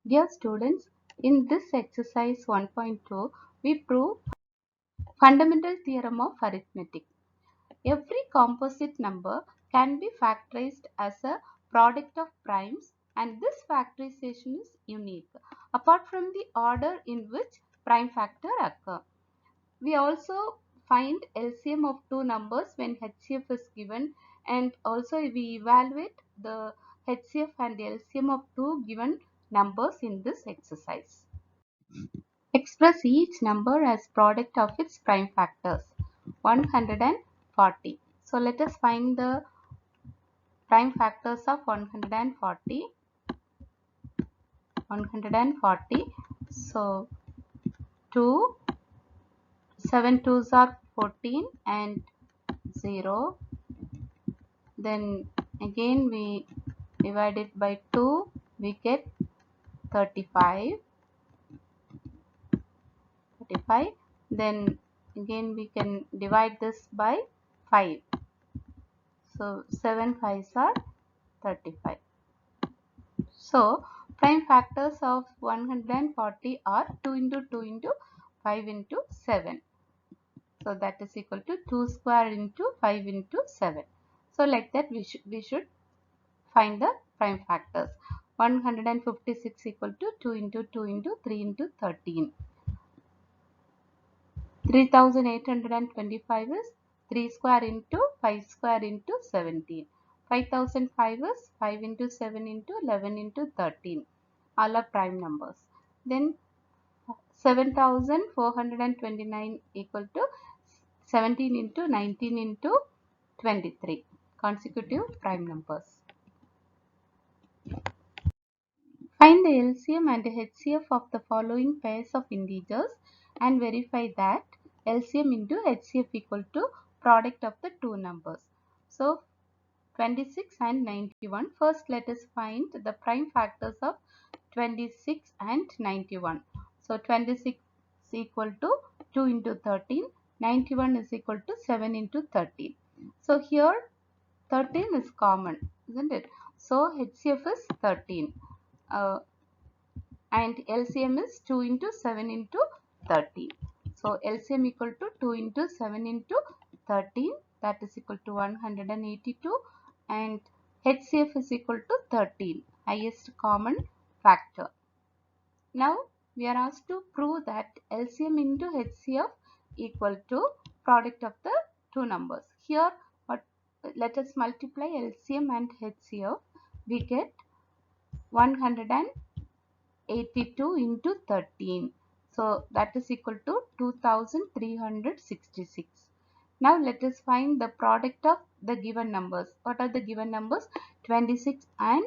Dear students, in this exercise 1.2, we prove fundamental theorem of arithmetic. Every composite number can be factorized as a product of primes, and this factorization is unique apart from the order in which prime factor occur. We also find LCM of two numbers when HCF is given, and also we evaluate the HCF and LCM of two given numbers in this exercise. Express each number as product of its prime factors. 140. So let us find the prime factors of 140. 140. So 2, 7 2s are 14 and 0. Then again we divide it by 2, we get 35. Then again we can divide this by 5. So 7 5s are 35. So prime factors of 140 are 2 into 2 into 5 into 7. So that is equal to 2 square into 5 into 7. So like that we should find the prime factors. 156 equal to 2 into 2 into 3 into 13. 3825 is 3 square into 5 square into 17. 5005 is 5 into 7 into 11 into 13. All are prime numbers. Then 7429 equal to 17 into 19 into 23. Consecutive prime numbers. Find the LCM and HCF of the following pairs of integers and verify that LCM into HCF equal to product of the two numbers. So 26 and 91. First let us find the prime factors of 26 and 91. So 26 is equal to 2 into 13. 91 is equal to 7 into 13. So here 13 is common, isn't it? So HCF is 13. And LCM is 2 into 7 into 13. So LCM equal to 2 into 7 into 13, that is equal to 182, and HCF is equal to 13, highest common factor. Now we are asked to prove that LCM into HCF equal to product of the two numbers. Here let us multiply LCM and HCF. We get 182 into 13. So that is equal to 2366. Now let us find the product of the given numbers. What are the given numbers? 26 and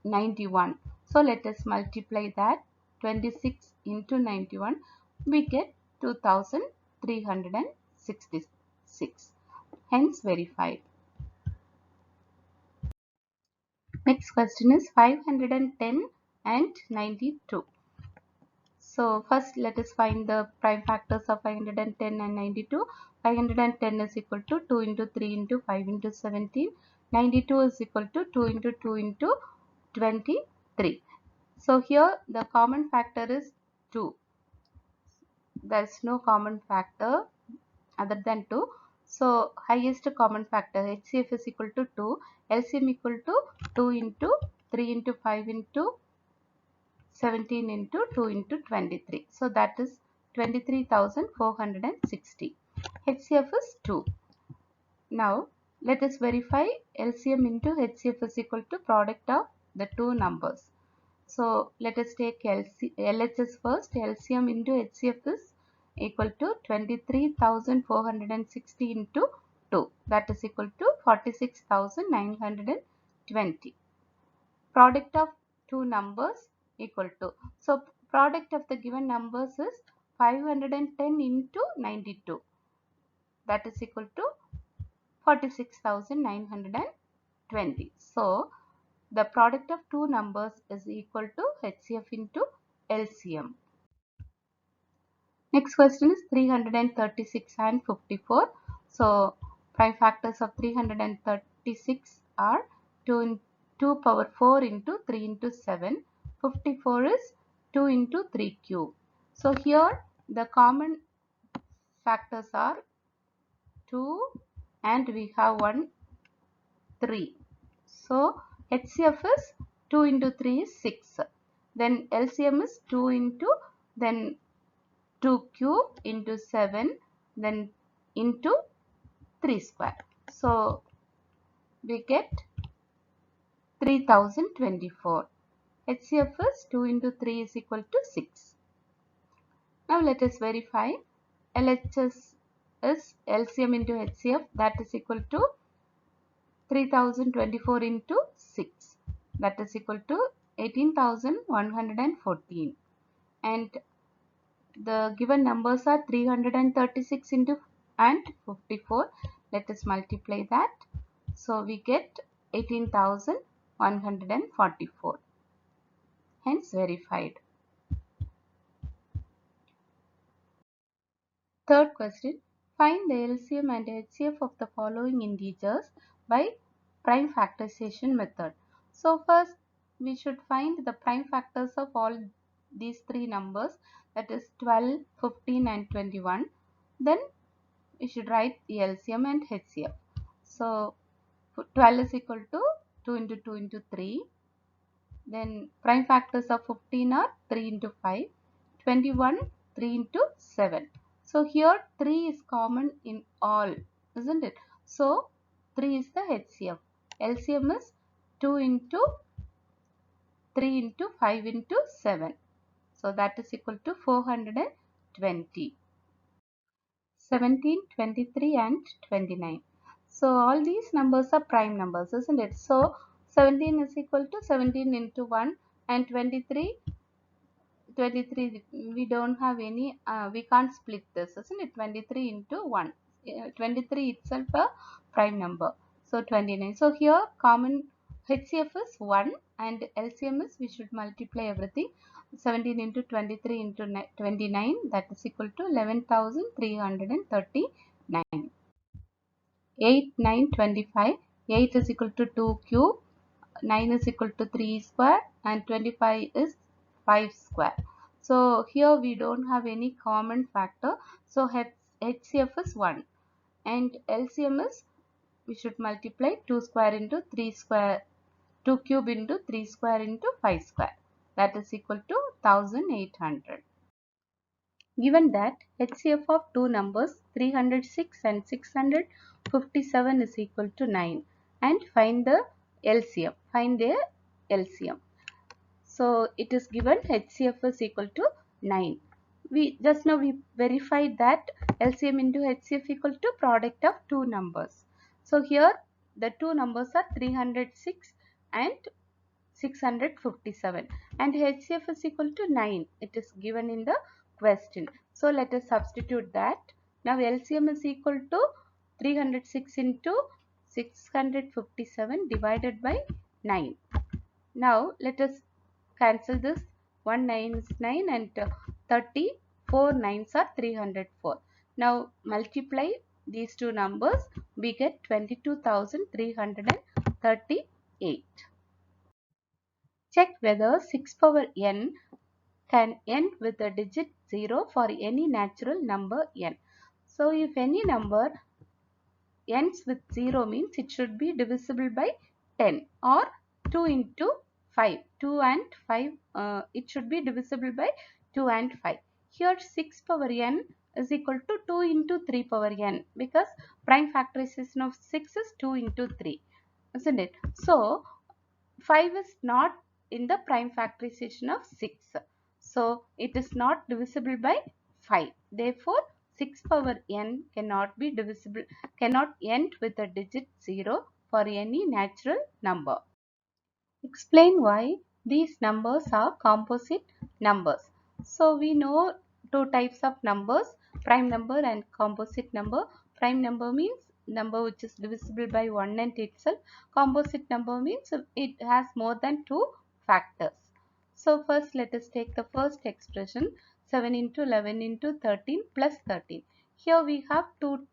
91. So let us multiply that. 26 into 91. We get 2366. Hence verified. Next question is 510 and 92. So first let us find the prime factors of 510 and 92. 510 is equal to 2 into 3 into 5 into 17. 92 is equal to 2 into 2 into 23. So here the common factor is 2. There is no common factor other than 2. So highest common factor HCF is equal to 2. LCM equal to 2 into 3 into 5 into 17 into 2 into 23. So that is 23,460. HCF is 2. Now let us verify LCM into HCF is equal to product of the two numbers. So let us take LHS first. LCM into HCF is equal to 23,460 into 2. That is equal to 46,920. Product of two numbers equal to. So product of the given numbers is 510 into 92. That is equal to 46,920. So the product of two numbers is equal to HCF into LCM. Next question is 336 and 54. So prime factors of 336 are 2 power 4 into 3 into 7. 54 is 2 into 3 cube. So here the common factors are 2 and we have 1 3. So HCF is 2 into 3 is 6. Then LCM is 2 into then 2 cube into 7 then into 3 square. So we get 3024. HCF is 2 into 3 is equal to 6. Now let us verify. LHS is LCM into HCF, that is equal to 3024 into 6, that is equal to 18,114, and the given numbers are 336 into and 54. Let us multiply that. So we get 18,144. Hence verified. Third question. Find the LCM and HCF of the following integers by prime factorization method. So first we should find the prime factors of all these three numbers, that is 12, 15 and 21. Then we should write the LCM and HCF. So 12 is equal to 2 into 2 into 3. Then prime factors of 15 are 3 into 5. 21, 3 into 7. So here 3 is common in all, isn't it? So 3 is the HCF. LCM is 2 into 3 into 5 into 7. So that is equal to 420. 17, 23 and 29. So all these numbers are prime numbers, isn't it? So 17 is equal to 17 into 1 and 23 we don't have any we can't split this, isn't it? 23 into 1, 23 itself a prime number, so 29. So here common HCF is 1 and LCM is, we should multiply everything, 17 into 23 into 29, that is equal to 11,339. 8, 9, 25. 8 is equal to 2 cube, 9 is equal to 3 square and 25 is 5 square. So here we don't have any common factor. So HCF is 1 and LCM is, we should multiply 2 square into 3 square, 2 cube into 3 square into 5 square, that is equal to 1800. Given that HCF of two numbers 306 and 657 is equal to 9 and find the LCM. Find their LCM. So it is given HCF is equal to 9. We just now we verified that LCM into HCF equal to product of two numbers. So here the two numbers are 306 and 657 and HCF is equal to 9. It is given in the question. So let us substitute that. Now LCM is equal to 306 into 657 divided by 9. Now let us cancel this. 1 9 is 9 and 30, 4 9s are 304. Now multiply these two numbers, we get 22,338. Check whether 6 power n can end with a digit 0 for any natural number n. So if any number ends with 0 means it should be divisible by 10 or 2 into 5. 2 and 5, it should be divisible by 2 and 5. Here 6 power n is equal to 2 into 3 power n because prime factorization of 6 is 2 into 3, isn't it? So 5 is not in the prime factorization of 6. So it is not divisible by 5. Therefore, 6 power n cannot be divisible, cannot end with a digit 0 for any natural number. Explain why these numbers are composite numbers. So we know two types of numbers, prime number and composite number. Prime number means number which is divisible by 1 and itself. Composite number means it has more than two factors. So first let us take the first expression, 7 into 11 into 13 plus 13. Here we have two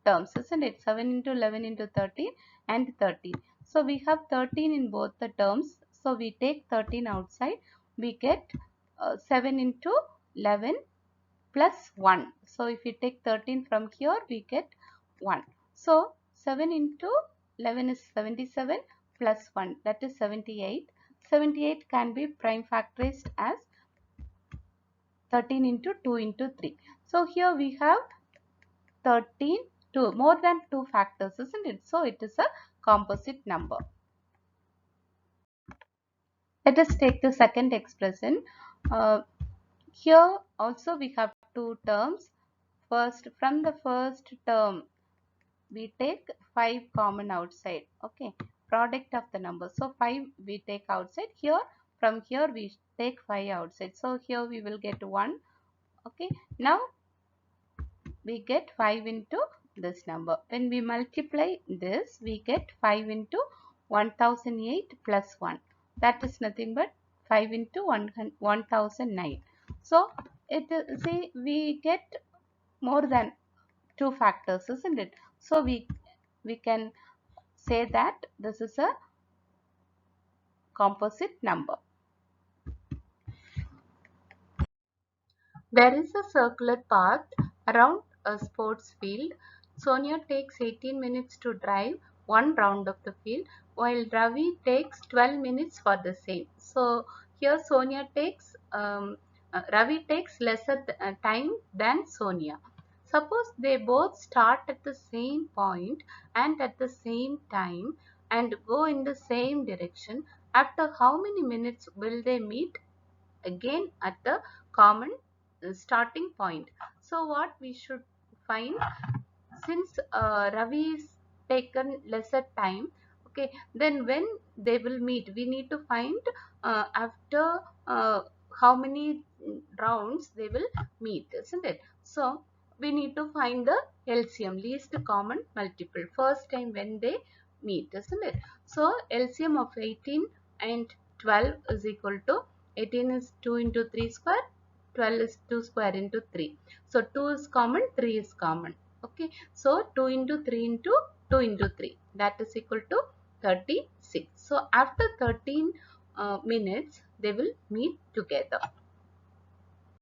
terms, isn't it? 7 into 11 into 13 and 13. So we have 13 in both the terms. So we take 13 outside. we get 7 into 11 plus 1. So if we take 13 from here, we get 1. So 7 into 11 is 77 plus 1, that is 78. 78 can be prime factorized as 13 into 2 into 3. So here we have 13, 2, more than 2 factors, isn't it? So it is a composite number. Let us take the second expression. Here also we have two terms. First, from the first term, we take 5 common outside. Okay, product of the number. So 5 we take outside. Here, from here we take 5 outside. So here we will get 1. Okay, now we get 5 into this number. When we multiply this, we get 5 into 1008 plus 1. That is nothing but 5 into 1009. So see, we get more than 2 factors, isn't it? So we can say that this is a composite number. There is a circular path around a sports field. Sonia takes 18 minutes to drive one round of the field, while Ravi takes 12 minutes for the same. So here Ravi takes lesser time than Sonia. Suppose they both start at the same point and at the same time and go in the same direction. After how many minutes will they meet again at the common starting point? So what we should find, since Ravi is taken lesser time, okay, then when they will meet, we need to find after how many rounds they will meet, isn't it? So we need to find the LCM, least common multiple, first time when they meet, isn't it? So LCM of 18 and 12 is equal to, 18 is 2 into 3 square, 12 is 2 square into 3. So 2 is common, 3 is common. Okay, so 2 into 3 into 2 into 3, that is equal to 36. So after 13 minutes they will meet together.